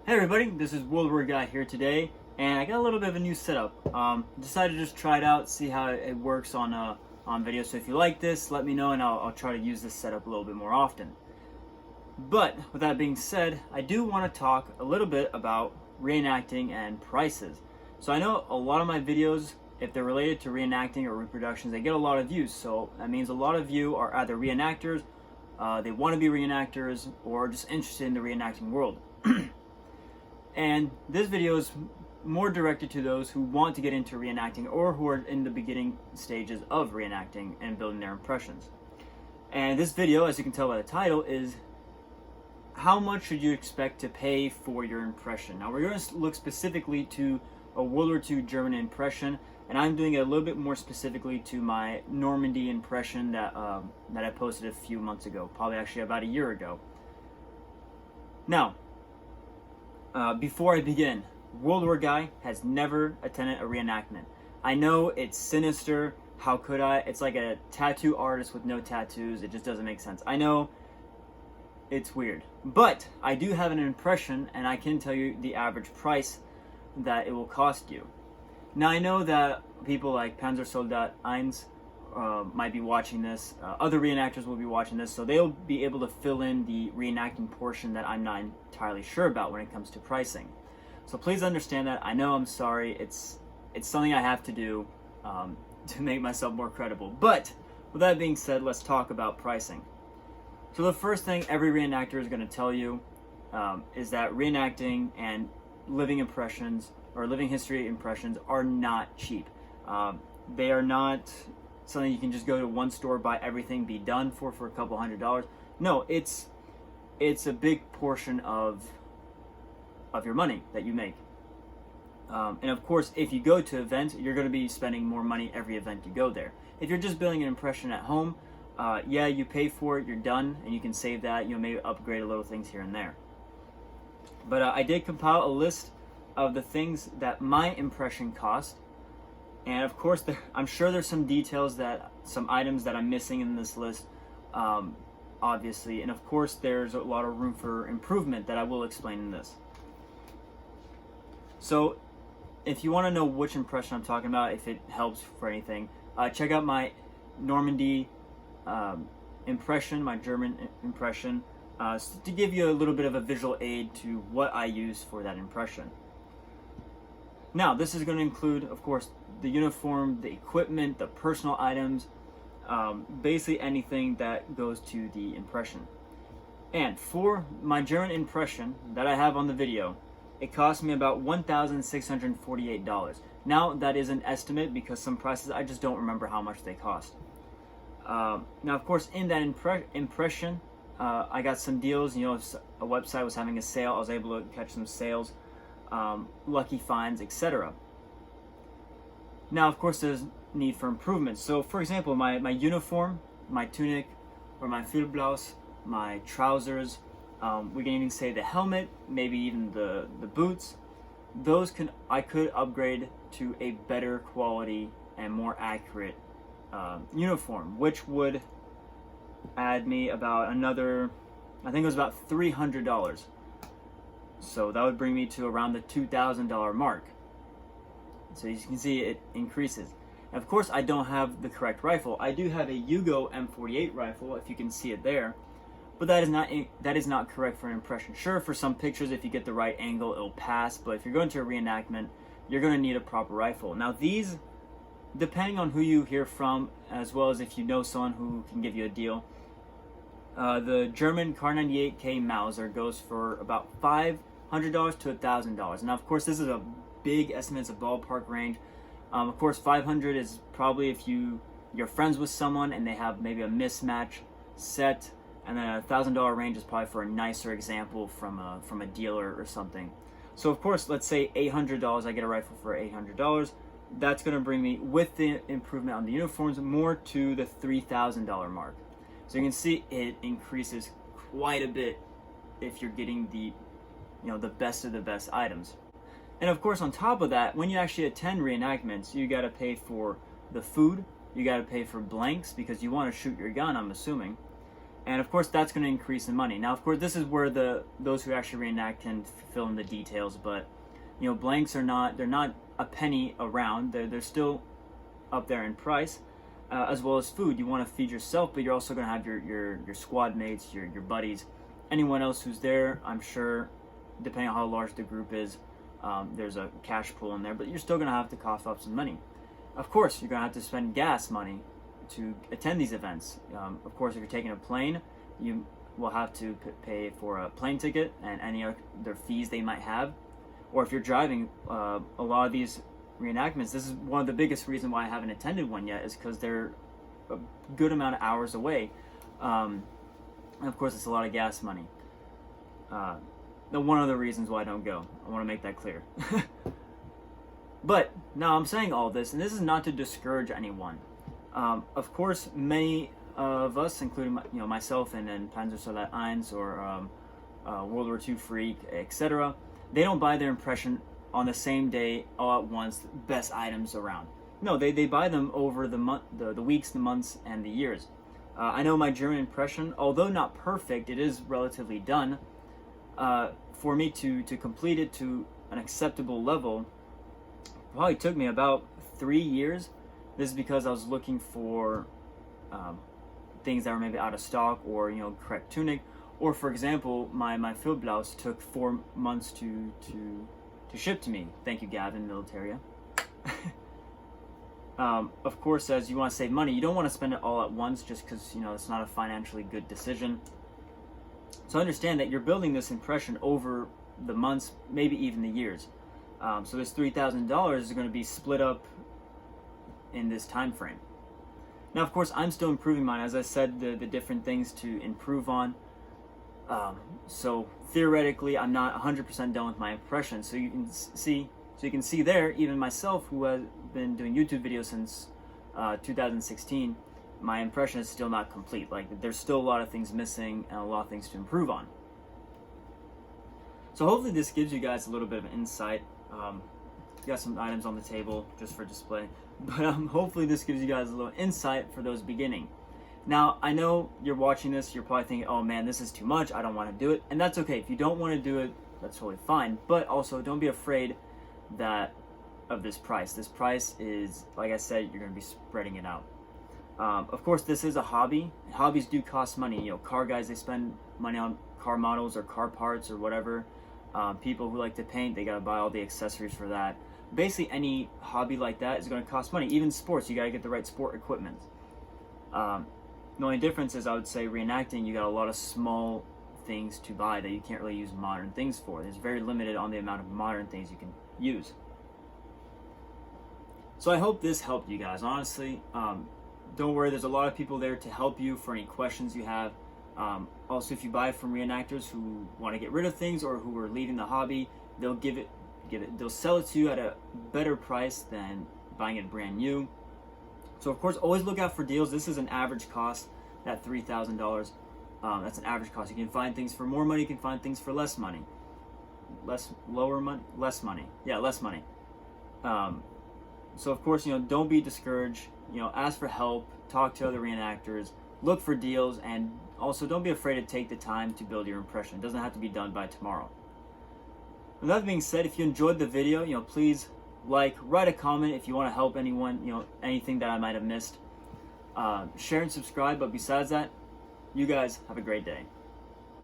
Hey everybody, this is World War Guy here today, and I got a little bit of a new setup. Decided to just try it out, see how it works on video. So if you like this, let me know, and I'll try to use this setup a little bit more often. But with that being said, I do want to talk a little bit about reenacting and prices. So I know a lot of my videos, if they're related to reenacting or reproductions, they get a lot of views. So that means a lot of you are either reenactors, they want to be reenactors, or just interested in the reenacting world. And this video is more directed to those who want to get into reenacting or who are in the beginning stages of reenacting and building their impressions. And this video, as you can tell by the title, is how much should you expect to pay for your impression? Now we're going to look specifically to a World War II German impression, and I'm doing it a little bit more specifically to my Normandy impression that I posted a few months ago, probably actually about a year ago. Now, before I begin, World War Guy has never attended a reenactment. I know it's sinister. How could I? It's like a tattoo artist with no tattoos. It just doesn't make sense. I know it's weird. But I do have an impression, and I can tell you the average price that it will cost you. Now, I know that people like Panzersoldat 1 might be watching this. Other reenactors will be watching this, so they'll be able to fill in the reenacting portion that I'm not entirely sure about when it comes to pricing. So please understand that. I know, I'm sorry. It's something I have to do to make myself more credible. But with that being said, let's talk about pricing. So the first thing every reenactor is going to tell you is that reenacting and living impressions or living history impressions are not cheap. They are not something you can just go to one store, buy everything, be done for a couple $100s. No, it's a big portion of your money that you make. And of course, if you go to events, you're going to be spending more money every event you go there. If you're just building an impression at home, yeah, you pay for it, you're done, and you can save that. Maybe upgrade a little things here and there. But I did compile a list of the things that my impression cost. And of course, I'm sure there's some details some items that I'm missing in this list, obviously. And of course, there's a lot of room for improvement that I will explain in this. So, if you want to know which impression I'm talking about, if it helps for anything, check out my Normandy impression, my German impression, to give you a little bit of a visual aid to what I use for that impression. Now, this is going to include, of course, the uniform, the equipment, the personal items, basically anything that goes to the impression. And for my German impression that I have on the video, it cost me about $1,648. Now, that is an estimate because some prices, I just don't remember how much they cost. Now, of course, in that impression, I got some deals. A website was having a sale. I was able to catch some sales. Lucky finds, etc. Now, of course, there's need for improvement. So, for example, my uniform, my tunic, or my Füllblaus, my trousers, we can even say the helmet, maybe even the boots. Those I could upgrade to a better quality and more accurate uniform, which would add me about another, I think it was about $300. So that would bring me to around the $2,000 mark. So as you can see, it increases. And of course, I don't have the correct rifle. I do have a Hugo M48 rifle, if you can see it there, but that is not correct for an impression. Sure, for some pictures, if you get the right angle, it'll pass. But if you're going to a reenactment, you're going to need a proper rifle. Now these, depending on who you hear from, as well as if you know someone who can give you a deal, the German Kar98K Mauser goes for about $500 to $1,000. Now, of course, this is a big estimate. It's a ballpark range. Of course, 500 is probably if you're friends with someone and they have maybe a mismatch set, and then $1,000 range is probably for a nicer example from a dealer or something. So, of course, let's say $800. I get a rifle for $800. That's going to bring me, with the improvement on the uniforms, more to the $3,000 mark. So you can see it increases quite a bit if you're getting the best of the best items. And of course, on top of that, when you actually attend reenactments, you got to pay for the food, you got to pay for blanks because you want to shoot your gun, I'm assuming. And of course, that's going to increase in money. Now, of course, this is where those who actually reenact can fill in the details. But blanks are not—they're not a penny around. They're still up there in price, as well as food. You want to feed yourself, but you're also going to have your squad mates, your buddies, anyone else who's there. I'm sure, depending on how large the group is, there's a cash pool in there. But you're still going to have to cough up some money. Of course, you're going to have to spend gas money to attend these events. Of course, if you're taking a plane, you will have to pay for a plane ticket and any other fees they might have. Or if you're driving, a lot of these reenactments, this is one of the biggest reasons why I haven't attended one yet, is because they're a good amount of hours away. And of course, it's a lot of gas money. One of the reasons why I don't go. I want to make that clear. But now I'm saying all this, and this is not to discourage anyone. Of course, many of us, including myself and Panzersoldat 1 or World War II Freak, etc., they don't buy their impression on the same day all at once, best items around. No, they buy them over the weeks, the months, and the years. I know my German impression, although not perfect, it is relatively done. For me to complete it to an acceptable level, probably took me about 3 years. This is because I was looking for things that were maybe out of stock, or correct tunic, or for example, my field blouse took 4 months to ship to me. Thank you, Gavin, Militaria. Of course, as you want to save money, you don't want to spend it all at once, just because it's not a financially good decision. So understand that you're building this impression over the months, maybe even the years. So this $3,000 is going to be split up in this time frame. Now, of course, I'm still improving mine. As I said, the different things to improve on. So theoretically, I'm not 100% done with my impression. So you can see there, even myself, who has been doing YouTube videos since 2016, my impression is still not complete. Like, there's still a lot of things missing and a lot of things to improve on. So hopefully this gives you guys a little bit of insight. Got some items on the table just for display, but hopefully this gives you guys a little insight for those beginning. Now, I know you're watching this, you're probably thinking, oh man, this is too much, I don't want to do it, and that's okay. If you don't want to do it, that's totally fine, but also don't be afraid of this price. This price is, like I said, you're going to be spreading it out. Of course, this is a hobby. Hobbies do cost money. Car guys, they spend money on car models or car parts or whatever. People who like to paint, they got to buy all the accessories for that. Basically, any hobby like that is going to cost money. Even sports, you got to get the right sport equipment. The only difference is, I would say, reenacting, you got a lot of small things to buy that you can't really use modern things for. There's very limited on the amount of modern things you can use. So I hope this helped you guys. Honestly, don't worry, there's a lot of people there to help you for any questions you have. Also, if you buy from reenactors who want to get rid of things or who are leaving the hobby, they'll they'll sell it to you at a better price than buying it brand new. So of course, always look out for deals. This is an average cost, that $3,000. That's an average cost. You can find things for more money, you can find things for less money. Less money. Yeah, less money. So of course, don't be discouraged. Ask for help, talk to other reenactors, look for deals, and also don't be afraid to take the time to build your impression. It doesn't have to be done by tomorrow. With that being said, if you enjoyed the video, please write a comment if you want to help anyone, anything that I might have missed. Share and subscribe, but besides that, you guys have a great day.